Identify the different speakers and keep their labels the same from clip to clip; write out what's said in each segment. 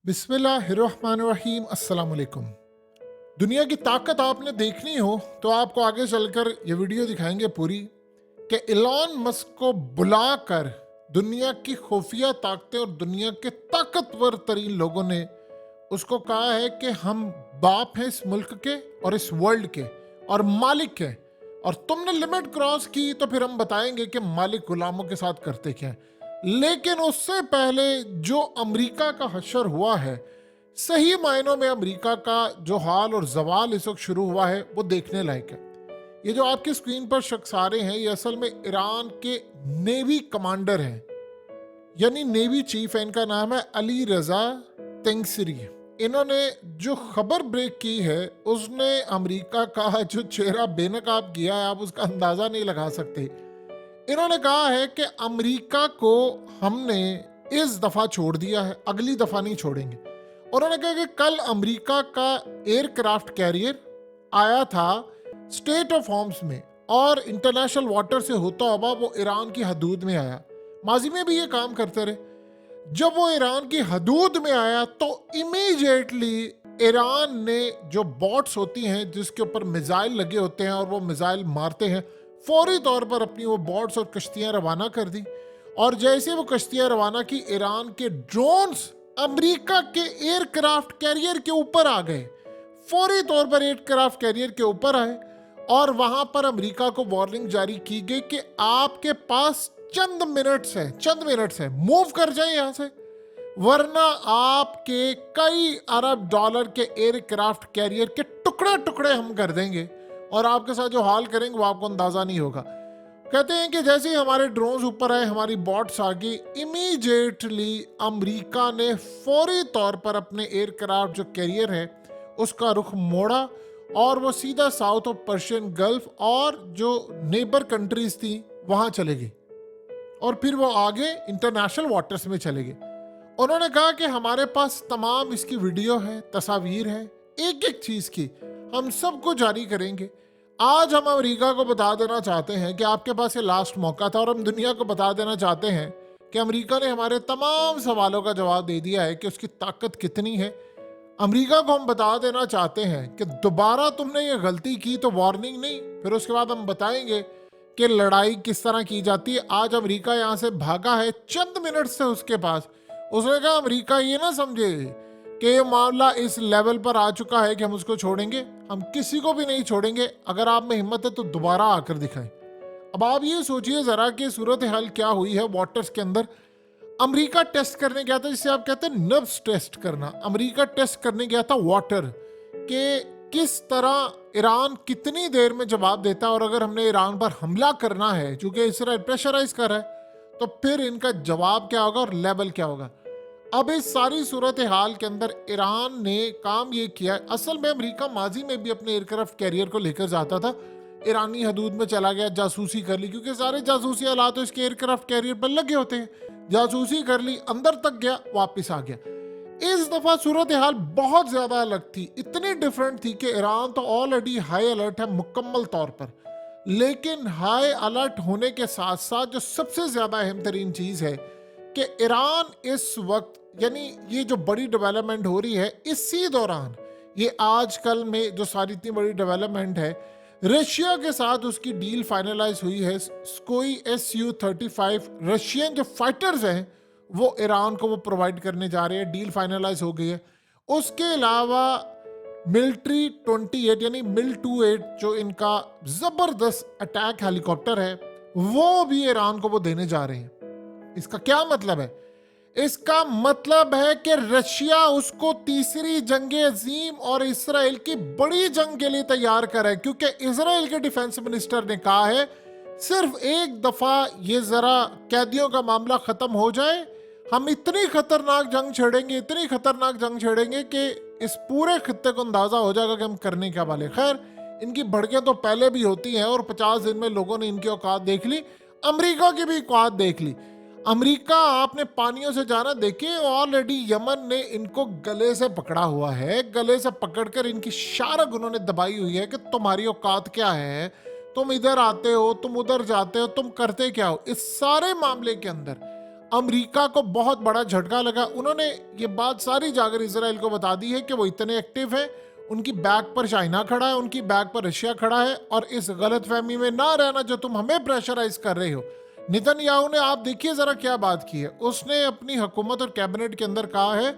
Speaker 1: बिस्मिल्लाहिर्रहमानिर्रहीम अस्सलाम वालेकुम। दुनिया की ताकत आपने देखनी हो तो आपको आगे चलकर ये वीडियो दिखाएंगे पूरी कि इलॉन मस्क को बुलाकर दुनिया की खुफिया ताकतें और दुनिया के ताकतवर तरीन लोगों ने उसको कहा है कि हम बाप हैं इस मुल्क के और इस वर्ल्ड के और मालिक हैं, और तुमने लिमिट क्रॉस की तो फिर हम बताएंगे कि मालिक गुलामों के साथ करते क्या हैं। लेकिन उससे पहले जो अमेरिका का हशर हुआ है, सही मायनों में अमेरिका का जो हाल और जवाल इस वक्त शुरू हुआ है वो देखने लायक है। ये जो आपकी स्क्रीन पर शख्स आ रहे हैं ये असल में ईरान के नेवी कमांडर हैं, यानी नेवी चीफ है। इनका नाम है अली रजा तेंगसरी। इन्होंने जो खबर ब्रेक की है उसने अमेरिका का जो चेहरा बेनकाब किया है आप उसका अंदाजा नहीं लगा सकते। इन्होंने कहा है कि अमेरिका को हमने इस दफा छोड़ दिया है, अगली दफा नहीं छोड़ेंगे। उन्होंने कहा कि कल अमेरिका का एयरक्राफ्ट कैरियर आया था स्टेट ऑफ होम्स में और इंटरनेशनल वाटर से होता हुआ वो ईरान की हदूद में आया। माजी में भी ये काम करते रहे। जब वो ईरान की हदूद में आया तो इमीडिएटली ईरान ने जो बॉट्स होती हैं जिसके ऊपर मिसाइल लगे होते हैं और वो मिसाइल मारते हैं, फौरी तौर पर अपनी वो बॉट्स और कश्तियां रवाना कर दी। और जैसे वो कश्तियां रवाना की, ईरान के ड्रोन्स अमेरिका के एयरक्राफ्ट कैरियर के ऊपर आ गए। फौरी तौर पर एयरक्राफ्ट कैरियर के ऊपर आए और वहां पर अमेरिका को वार्निंग जारी की गई कि आपके पास चंद मिनट्स है, मूव कर जाए यहां से, वरना आपके कई अरब डॉलर के एयरक्राफ्ट कैरियर के टुकड़े टुकड़े हम कर देंगे और आपके साथ जो हाल करेंगे वो आपको अंदाजा नहीं होगा। कहते हैं कि जैसे ही हमारे ड्रोन्स ऊपर आए, हमारी बॉट्स आ गई, इमीडिएटली अमेरिका ने फौरी तौर पर अपने एयरक्राफ्ट जो कैरियर है उसका रुख मोड़ा और वो सीधा साउथ ऑफ पर्शियन गल्फ और जो नेबर कंट्रीज थी वहां चले गए और फिर वो आगे इंटरनेशनल वाटर्स में चले गए। उन्होंने कहा कि हमारे पास तमाम इसकी वीडियो है, तस्वीर है, एक एक चीज की हम सबको जारी करेंगे। आज हम अमेरिका को बता देना चाहते हैं कि आपके पास ये लास्ट मौका था और हम दुनिया को बता देना चाहते हैं कि अमेरिका ने हमारे तमाम सवालों का जवाब दे दिया है कि उसकी ताकत कितनी है। अमेरिका को हम बता देना चाहते हैं कि दोबारा तुमने ये गलती की तो वार्निंग नहीं, फिर उसके बाद हम बताएंगे कि लड़ाई किस तरह की जाती है। आज अमेरिका यहाँ से भागा है चंद मिनट से उसके पास। उसने कहा अमेरिका ये ना समझे कि ये मामला इस लेवल पर आ चुका है कि हम उसको छोड़ेंगे। हम किसी को भी नहीं छोड़ेंगे। अगर आप में हिम्मत है तो दोबारा आकर दिखाएं। अब आप ये सोचिए जरा कि सूरत हाल क्या हुई है वाटर्स के अंदर। अमेरिका टेस्ट करने गया था, जिसे आप कहते हैं नर्व्स टेस्ट करना। अमेरिका टेस्ट करने गया था वाटर के किस तरह ईरान कितनी देर में जवाब देता है और अगर हमने ईरान पर हमला करना है, चूंकि इसराइल प्रेशराइज कर रहा है, तो फिर इनका जवाब क्या होगा और लेवल क्या होगा। अब इस सारी सूरत हाल के अंदर ईरान ने काम ये किया। असल में अमेरिका माजी में भी अपने एयरक्राफ्ट कैरियर को लेकर जाता था, ईरानी हदूद में चला गया, जासूसी कर ली, क्योंकि सारे जासूसी हालात तो इसके एयरक्राफ्ट कैरियर पर लगे होते हैं। जासूसी कर ली, अंदर तक गया, वापस आ गया। इस दफा सूरत हाल बहुत ज्यादा अलग थी, इतनी डिफरेंट थी कि ईरान तो ऑलरेडी हाई अलर्ट है मुकम्मल तौर पर। लेकिन हाई अलर्ट होने के साथ साथ जो सबसे ज्यादा अहम तरीन चीज है कि ईरान इस वक्त, यानी ये जो बड़ी डेवलपमेंट हो रही है इसी दौरान, ये आजकल में जो सारी इतनी बड़ी डेवलपमेंट है, रशिया के साथ उसकी डील फाइनलाइज हुई है। कोई Su-35 रशियन जो फाइटर्स हैं वो ईरान को वो प्रोवाइड करने जा रहे हैं, डील फाइनलाइज हो गई है। उसके अलावा मिलिट्री 28 यानी मिल-28 जो इनका जबरदस्त अटैक हेलीकॉप्टर है वो भी ईरान को वो देने जा रहे हैं। इसका क्या मतलब है? इसका मतलब है कि रशिया उसको तीसरी जंग अजीम और इसराइल की बड़ी जंग के लिए तैयार कर रहा है, क्योंकि इसराइल के डिफेंस मिनिस्टर ने कहा है सिर्फ एक दफा ये जरा कैदियों का मामला खत्म हो जाए, हम इतनी खतरनाक जंग छेड़ेंगे कि इस पूरे खत्ते को अंदाजा हो जाएगा कि हम करने क्या वाले। खैर, इनकी भड़कें तो पहले भी होती हैं और 50 दिन में लोगों ने इनकी औकात देख ली, अमेरिका की भी औकात देख ली। अमेरिका आपने पानियों से जाना देखिए, ऑलरेडी यमन ने इनको गले से पकड़ा हुआ है, गले से पकड़कर इनकी शारग उन्होंने दबाई हुई है कि तुम्हारी औकात क्या है, तुम इधर आते हो, तुम उधर जाते हो, तुम करते क्या हो। इस सारे मामले के अंदर अमेरिका को बहुत बड़ा झटका लगा। उन्होंने ये बात सारी जाकर इसराइल को बता दी है कि वो इतने एक्टिव है, उनकी बैक पर चाइना खड़ा है, उनकी बैक पर रशिया खड़ा है, और इस गलत फहमी में ना रहना जो तुम हमें प्रेशराइज कर रहे हो। नेतन्याहू ने, आप देखिए जरा क्या बात की है, उसने अपनी हुकूमत और कैबिनेट के अंदर कहा है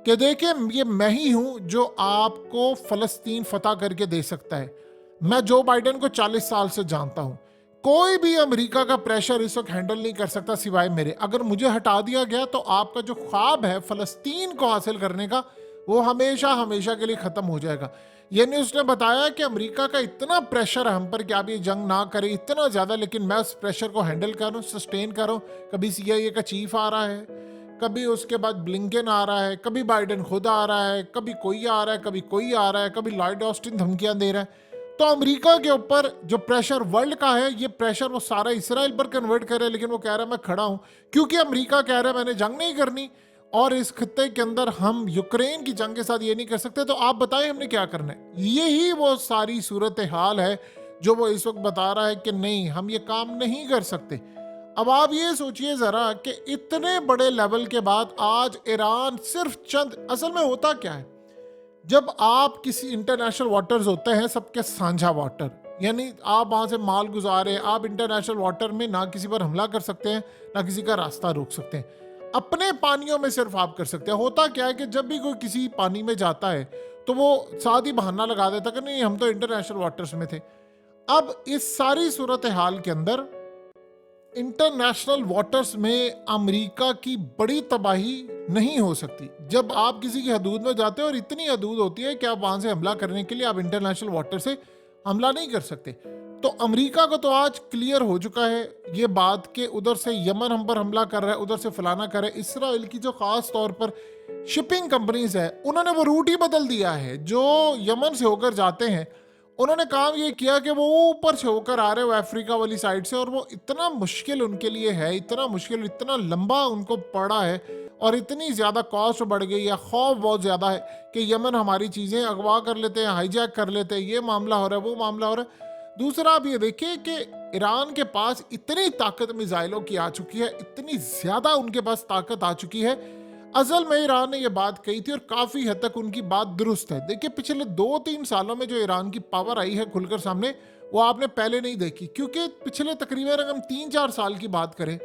Speaker 1: कि देखिए ये मैं ही हूं जो आपको फलस्तीन फतह करके दे सकता है। मैं जो बाइडेन को 40 साल से जानता हूं, कोई भी अमेरिका का प्रेशर इस वक्त हैंडल नहीं कर सकता सिवाय मेरे। अगर मुझे हटा दिया गया तो आपका जो ख्वाब है फलस्तीन को हासिल करने का, वो हमेशा हमेशा के लिए खत्म हो जाएगा। यानी उसने बताया कि अमेरिका का इतना प्रेशर है हम पर कि आप ये जंग ना करें, इतना ज्यादा, लेकिन मैं उस प्रेशर को हैंडल कर रहा हूँ, सस्टेन कर रहा हूँ। कभी CIA का चीफ आ रहा है, कभी उसके बाद ब्लिंकन आ रहा है, कभी बाइडेन खुद आ रहा है, कभी कोई आ रहा है, कभी कोई आ रहा है, कभी लॉयड ऑस्टिन धमकियां दे रहा है। तो अमेरिका के ऊपर जो प्रेशर वर्ल्ड का है, ये प्रेशर वो सारा इसराइल पर कन्वर्ट कर रहा है। लेकिन वो कह रहा है मैं खड़ा हूं, क्योंकि अमेरिका कह रहा है मैंने जंग नहीं करनी, और इस खत्ते के अंदर हम यूक्रेन की जंग के साथ ये नहीं कर सकते। तो आप बताएं हमने क्या करना है। यही वो सारी सूरत हाल है जो वो इस वक्त बता रहा है कि नहीं, हम ये काम नहीं कर सकते। अब आप ये सोचिए जरा कि इतने बड़े लेवल के बाद आज ईरान सिर्फ चंद, असल में होता क्या है, जब आप किसी इंटरनेशनल वाटर्स होते हैं सबके साझा वाटर, यानी आप वहां से माल गुजारे, आप इंटरनेशनल वाटर में ना किसी पर हमला कर सकते हैं, ना किसी का रास्ता रोक सकते हैं, अपने पानियों में सिर्फ आप कर सकते हैं। होता क्या है कि जब भी कोई किसी पानी में जाता है तो वो साथ ही बहाना लगा देता कि नहीं हम तो इंटरनेशनल वाटर्स में थे। अब इस सारी सूरत हाल के अंदर इंटरनेशनल वाटर्स में अमेरिका की बड़ी तबाही नहीं हो सकती। जब आप किसी की हदूद में जाते हैं और इतनी हदूद होती है कि आप वहां से हमला करने के लिए आप इंटरनेशनल वाटर से हमला नहीं कर सकते। तो अमेरिका को तो आज क्लियर हो चुका है ये बात कि उधर से यमन हम पर हमला कर रहा है, उधर से फलाना कर रहा है। इसराइल की जो खास तौर पर शिपिंग कंपनीज है, उन्होंने वो रूट ही बदल दिया है। जो यमन से होकर जाते हैं, उन्होंने काम ये किया कि वो ऊपर से होकर आ रहे हो अफ्रीका वाली साइड से, और वो इतना मुश्किल उनके लिए है, इतना मुश्किल, इतना लंबा उनको पड़ा है, और इतनी ज़्यादा कॉस्ट बढ़ गई है, खौफ बहुत ज़्यादा है कि यमन हमारी चीज़ें अगवा कर लेते हैं, हाईजैक कर लेते हैं, ये मामला हो रहा है, वो मामला हो रहा है। दूसरा आप ये देखिए कि ईरान के पास इतनी ताकत मिसाइलों की आ चुकी है, इतनी ज़्यादा उनके पास ताकत आ चुकी है। असल में ईरान ने ये बात कही थी और काफी हद तक उनकी बात दुरुस्त है। देखिए पिछले 2-3 सालों में जो ईरान की पावर आई है खुलकर सामने, वो आपने पहले नहीं देखी। क्योंकि पिछले तकरीबन अगर हम 3-4 साल की बात करें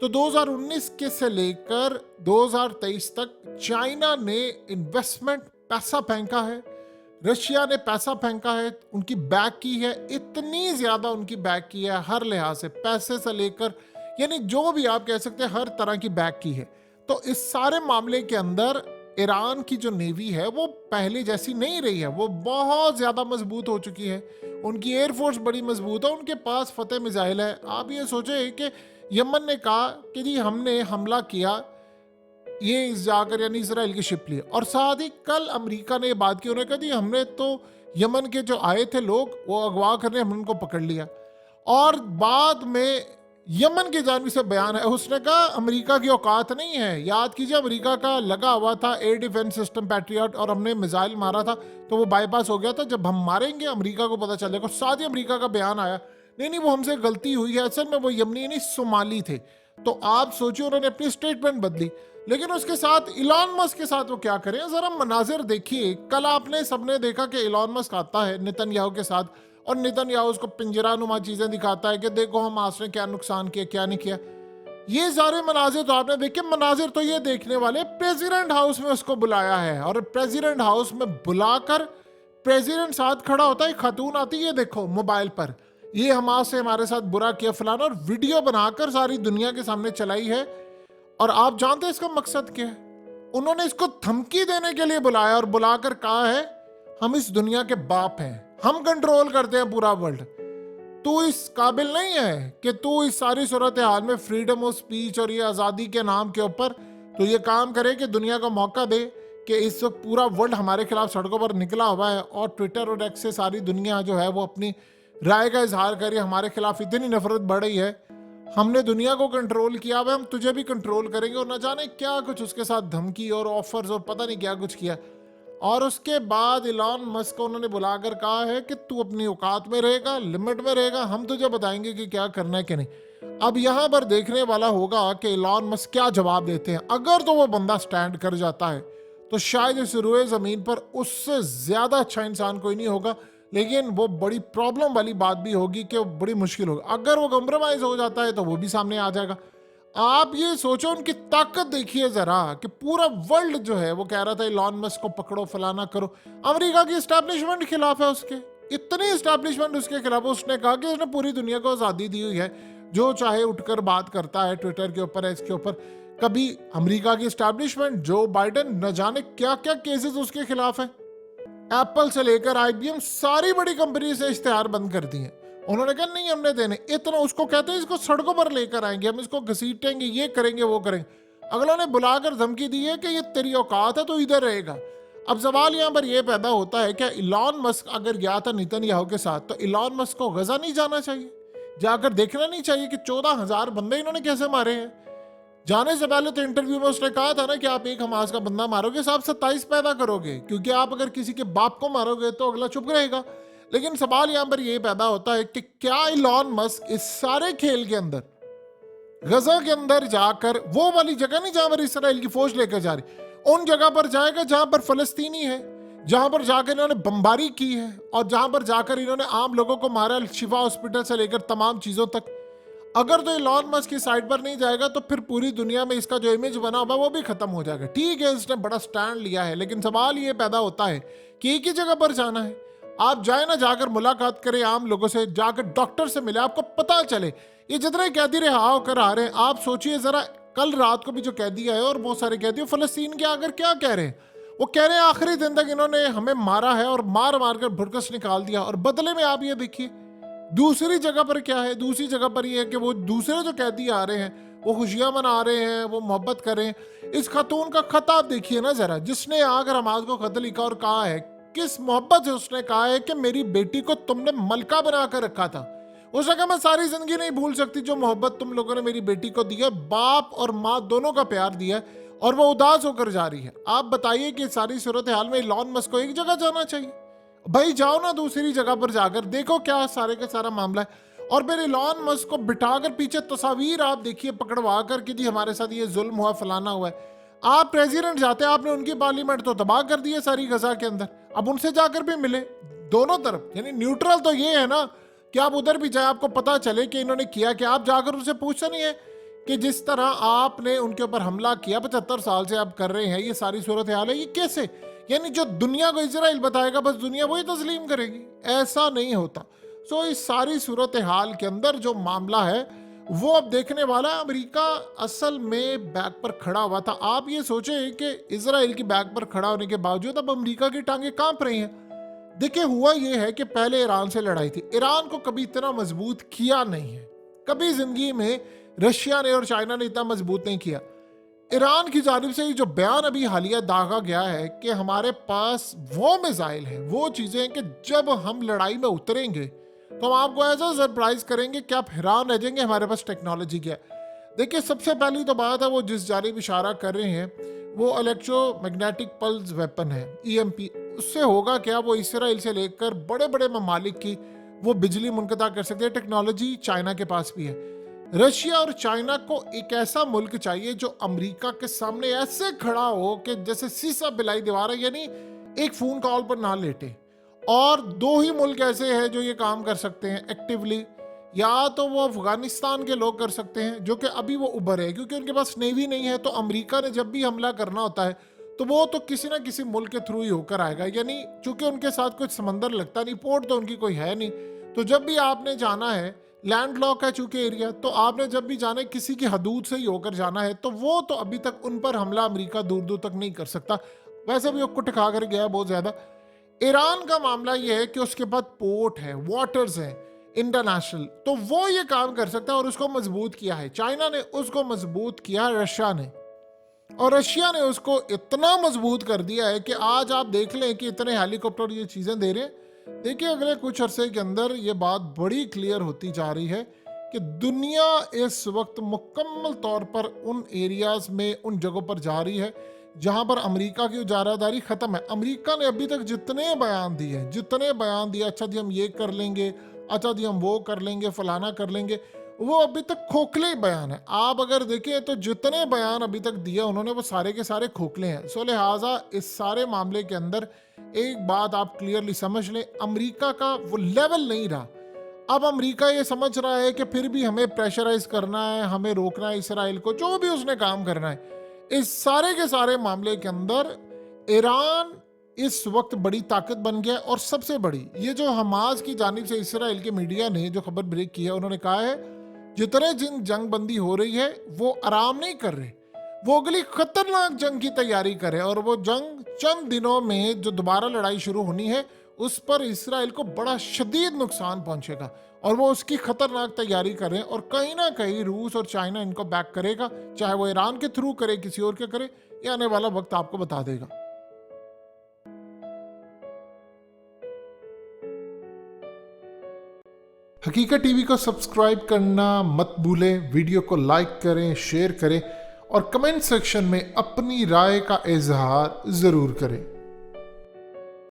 Speaker 1: तो 2019 के से लेकर 2023 तक चाइना ने इन्वेस्टमेंट पैसा फेंका है, रशिया ने पैसा फेंका है, उनकी बैक की है, इतनी ज्यादा उनकी बैक की है हर लिहाज से, पैसे से लेकर, यानी जो भी आप कह सकते हैं हर तरह की बैक की है। तो इस सारे मामले के अंदर ईरान की जो नेवी है वो पहले जैसी नहीं रही है, वो बहुत ज्यादा मजबूत हो चुकी है, उनकी एयरफोर्स बड़ी मजबूत है, उनके पास फतेह मिसाइल है। आप ये सोचे कि यमन ने कहा कि जी हमने हमला किया, ये जाकर यानी इसराइल की शिप ली, और साथ ही कल अमेरिका ने ये बात की, उन्होंने कहा जी हमने तो यमन के जो आए थे लोग वो अगवा करने, हमने उनको पकड़ लिया। और बाद में यमन की जानिब से बयान है, उसने कहा अमेरिका की औकात नहीं है। याद कीजिए अमेरिका का लगा हुआ था एयर डिफेंस सिस्टम पैट्रियट, और हमने मिसाइल मारा था तो वो बाईपास हो गया था। जब हम मारेंगे अमेरिका को पता चलेगा। साथ ही अमेरिका का बयान आया, नहीं वो हमसे गलती हुई है, असल में वो यमनी नहीं सोमाली थे। तो आप सोचिए उन्होंने अपनी स्टेटमेंट बदली। लेकिन उसके साथ इलॉन मस्क के साथ वो क्या करें, जरा मनाजिर देखिए। कल आपने सबने देखा कि इलॉन मस्क आता है नेतन्याहू के साथ, और नेतन्याहू उसको पिंजरानुमा चीजें दिखाता है कि देखो हमास ने क्या नुकसान किया क्या नहीं किया। ये सारे मनाजिर तो आपने देखे। मनाजिर तो ये देखने वाले प्रेसिडेंट हाउस में उसको बुलाया है, और प्रेसिडेंट हाउस में बुलाकर प्रेसिडेंट साथ खड़ा होता है, खातून आती है देखो मोबाइल पर, ये हमास से हमारे साथ बुरा किया फलाना, और वीडियो बनाकर सारी दुनिया के सामने चलाई है। और आप जानते हैं इसका मकसद क्या है? उन्होंने इसको धमकी देने के लिए बुलाया, और बुलाकर कहा है हम इस दुनिया के बाप हैं, हम कंट्रोल करते हैं पूरा वर्ल्ड, तू इस काबिल नहीं है कि तू इस सारी सूरत हाल में फ्रीडम ऑफ स्पीच और ये आज़ादी के नाम के ऊपर तो ये काम करे कि दुनिया को मौका दे कि इस वक्त पूरा वर्ल्ड हमारे खिलाफ सड़कों पर निकला हुआ है, और ट्विटर और एक्स से सारी दुनिया जो है वो अपनी राय का इजहार करिए, हमारे खिलाफ इतनी नफरत बढ़ रही है, हमने दुनिया को कंट्रोल किया हुआ है, हम तुझे भी कंट्रोल करेंगे। और न जाने क्या कुछ उसके साथ धमकी और ऑफर्स और पता नहीं क्या कुछ किया। और उसके बाद इलॉन मस्क को उन्होंने बुलाकर कहा है कि तू अपनी औकात में रहेगा, लिमिट में रहेगा, हम तुझे बताएंगे कि क्या करना है कि नहीं। अब यहाँ पर देखने वाला होगा कि इलॉन मस्क क्या जवाब देते हैं। अगर तो वो बंदा स्टैंड कर जाता है तो शायद इस रोए ज़मीन पर उससे ज़्यादा अच्छा इंसान कोई नहीं होगा, लेकिन वो बड़ी प्रॉब्लम वाली बात भी होगी कि वो बड़ी मुश्किल होगी। अगर वो कॉम्प्रोमाइज़ हो जाता है तो वो भी सामने आ जाएगा। आप ये सोचो उनकी ताकत देखिए जरा, कि पूरा वर्ल्ड जो है वो कह रहा था इलॉन मस्क को पकड़ो, फलाना करो। अमेरिका की एस्टैब्लिशमेंट खिलाफ है उसके, इतनी एस्टैब्लिशमेंट उसके खिलाफ। उसने कहा कि उसने पूरी दुनिया को आज़ादी दी हुई है, जो चाहे उठकर बात करता है ट्विटर के ऊपर, इसके ऊपर। कभी अमेरिका की एस्टैब्लिशमेंट, जो बाइडेन, न जाने क्या क्या केसेस उसके खिलाफ है। एप्पल से लेकर आईबीएम सारी बड़ी कंपनी से इश्तेहार बंद कर दिए। उन्होंने कहा नहीं हमने देने। इतना उसको कहते हैं इसको सड़कों पर लेकर आएंगे, हम इसको घसीटेंगे, ये करेंगे, वो करेंगे। अगलों ने बुलाकर धमकी दी है कि ये तेरी औकात है तो इधर रहेगा। अब सवाल यहाँ पर यह पैदा होता है कि इलॉन मस्क अगर गया था नेतन्याहू के साथ, तो इलॉन मस्क को गजा नहीं जाना चाहिए? जाकर देखना नहीं चाहिए कि 14,000 बंदे इन्होंने कैसे मारे हैं? जाने से पहले तो इंटरव्यू में उसने कहा था ना कि आप एक हमास का बंदा मारोगे तो आप 27 पैदा करोगे, क्योंकि आप अगर किसी के बाप को मारोगे तो अगला चुप रहेगा। लेकिन सवाल यहां पर यह पैदा होता है कि क्या इलॉन मस्क इस सारे खेल के अंदर, गजा के अंदर जाकर, वो वाली जगह नहीं जहां पर इसराइल की फौज लेकर जा रही, उन जगह पर जाएगा जहां पर फलस्तीनी है, जहां पर जाकर इन्होंने बमबारी की है और जहां पर जाकर इन्होंने आम लोगों को मारा, शिफा हॉस्पिटल से लेकर तमाम चीजों तक। अगर तो इलॉन मस्क की साइड पर नहीं जाएगा तो फिर पूरी दुनिया में इसका जो इमेज बना हुआ वो भी खत्म हो जाएगा। ठीक है, इसने बड़ा स्टैंड लिया है, लेकिन सवाल ये पैदा होता है कि एक ही जगह पर जाना है। आप जाए ना, जाकर मुलाकात करें आम लोगों से, जाकर डॉक्टर से मिले, आपको पता चले। ये जितने कैदी रिहा होकर आ रहे हैं, आप सोचिए जरा, कल रात को भी जो कैदी आए और बहुत सारे कैदी फलस्तीन के आकर क्या कह रहे हैं। वो कह रहे हैं आखिरी दिन तक इन्होंने हमें मारा है और मार मार कर भुरकस निकाल दिया, और बदले में आप ये देखिए दूसरी जगह पर क्या है। दूसरी जगह पर ये है कि वो दूसरे जो कैदी आ रहे हैं वो खुशियां मना रहे हैं, वो मोहब्बत कर रहे हैं। इस खातून का खत आप देखिए ना जरा, जिसने आकर हमाद को खत लिखा और कहा है, किस मोहब्बत से उसने कहा है कि मेरी बेटी को तुमने मलका बनाकर रखा था। उसने कहा मैं सारी जिंदगी नहीं भूल सकती जो मोहब्बत तुम लोगों ने मेरी बेटी को दी है। बाप और माँ दोनों का प्यार दिया है, और वो उदास होकर जा रही है। आप बताइए कि सारी सूरत हाल में इलॉन मस्क को एक जगह जाना चाहिए? भाई जाओ ना दूसरी जगह पर, जाकर देखो क्या सारे का सारा मामला है। और फिर इलॉन मस्क को बिठाकर पीछे तस्वीर आप देखिए पकड़वा कर कि जी हमारे साथ ये जुल्म हुआ, फलाना हुआ है। आप प्रेसिडेंट जाते, आपने उनकी पार्लियामेंट तो तबाह कर दी है सारी गजा के अंदर। अब उनसे जाकर भी मिले दोनों तरफ, यानी न्यूट्रल तो ये है ना कि आप उधर भी जाए, आपको पता चले कि इन्होंने किया कि आप जाकर उनसे पूछते नहीं है कि जिस तरह आपने उनके ऊपर हमला किया 75 साल से आप कर रहे हैं, ये सारी सूरत हाल है, ये कैसे? यानी जो दुनिया को इजराइल बताएगा बस दुनिया वही तस्लीम करेगी? ऐसा नहीं होता। सो इस सारी सूरत हाल के अंदर जो मामला है वो अब देखने वाला। अमेरिका असल में बैक पर खड़ा हुआ था। आप ये सोचें कि इजराइल की बैक पर खड़ा होने के बावजूद अब अमेरिका की टांगे कांप रही हैं। देखिए हुआ ये है कि पहले ईरान से लड़ाई थी, ईरान को कभी इतना मजबूत किया नहीं है, कभी जिंदगी में रशिया ने और चाइना ने इतना मजबूत नहीं किया। ईरान की जानिब से जो बयान अभी हालिया दागा गया है कि हमारे पास वो मिसाइल है, वो चीजें कि जब हम लड़ाई में उतरेंगे तो हम आपको ऐसा सरप्राइज करेंगे कि आप हैरान रह जाएंगे हमारे पास टेक्नोलॉजी क्या है। देखिए सबसे पहली तो बात है, वो जिस जानिब इशारा कर रहे हैं वो इलेक्ट्रोमैग्नेटिक पल्स वेपन है, ईएमपी। उससे होगा क्या, वो इसराइल से लेकर बड़े बड़े ममालिक की वो बिजली मुनक़ता कर सकते हैं। टेक्नोलॉजी चाइना के पास भी है। रशिया और चाइना को एक ऐसा मुल्क चाहिए जो अमेरिका के सामने ऐसे खड़ा हो कि जैसे सीसा बिलाई दीवार है, यानी एक फोन कॉल पर ना लेटे। और दो ही मुल्क ऐसे हैं जो ये काम कर सकते हैं एक्टिवली, या तो वो अफगानिस्तान के लोग कर सकते हैं जो कि अभी वो उभर है, क्योंकि उनके पास नेवी नहीं है। तो अमेरिका ने जब भी हमला करना होता है तो वो तो किसी ना किसी मुल्क के थ्रू ही होकर आएगा, यानी चूंकि उनके साथ कुछ समंदर लगता नहीं, पोर्ट तो उनकी कोई है नहीं। तो जब भी आपने जाना है, लैंड लॉक है चूंकि एरिया, तो आपने जब भी जाना है किसी की हदूद से ही होकर जाना है। तो वो तो अभी तक उन पर हमला अमेरिका दूर दूर तक नहीं कर सकता। वैसे भी वो कुट खा कर गया बहुत ज्यादा। ईरान का मामला ये है कि उसके पास पोर्ट है, वाटर्स हैं इंटरनेशनल, तो वो ये काम कर सकता है और उसको मजबूत किया है। चाइना ने उसको मजबूत किया, रशिया ने, और रशिया ने उसको इतना मजबूत कर दिया है कि आज आप देख लें कि इतने हेलीकॉप्टर ये चीजें दे रहे हैं। देखिए अगले कुछ अरसे के अंदर ये बात बड़ी क्लियर होती जा रही है कि दुनिया इस वक्त मुकम्मल तौर पर उन एरियाज में, उन जगहों पर जा रही है जहां पर अमेरिका की उजारादारी खत्म है। अमेरिका ने अभी तक जितने बयान दिए, अच्छा जी हम ये कर लेंगे, अच्छा जी हम वो कर लेंगे, फलाना कर लेंगे, वो अभी तक खोखले ही बयान है। आप अगर देखें तो जितने बयान अभी तक दिए उन्होंने वो सारे के सारे खोखले हैं। सो लिहाजा इस सारे मामले के अंदर एक बात आप क्लियरली समझ लें, अमेरिका का वो लेवल नहीं रहा। अब अमेरिका ये समझ रहा है कि फिर भी हमें प्रेशराइज करना है, हमें रोकना है इसराइल को, जो भी उसने काम करना है। इस सारे के सारे मामले के अंदर ईरान इस वक्त बड़ी ताकत बन गया है। और सबसे बड़ी ये जो हमास की जानिब से इसराइल के मीडिया ने जो खबर ब्रेक की है, उन्होंने कहा है जितने दिन जंग बंदी हो रही है वो आराम नहीं कर रहे, वो अगली खतरनाक जंग की तैयारी करे। और वो जंग चंद दिनों में जो दोबारा लड़ाई शुरू होनी है उस पर इसराइल को बड़ा शदीद नुकसान पहुंचेगा और वो उसकी खतरनाक तैयारी करें। और कहीं ना कहीं रूस और चाइना इनको बैक करेगा, चाहे वो ईरान के थ्रू करे, किसी और के करे, ये आने वाला वक्त आपको बता देगा। हकीकत टीवी को सब्सक्राइब करना मत भूलें, वीडियो को लाइक करें, शेयर करें और कमेंट सेक्शन में अपनी राय का इजहार ज़रूर करें।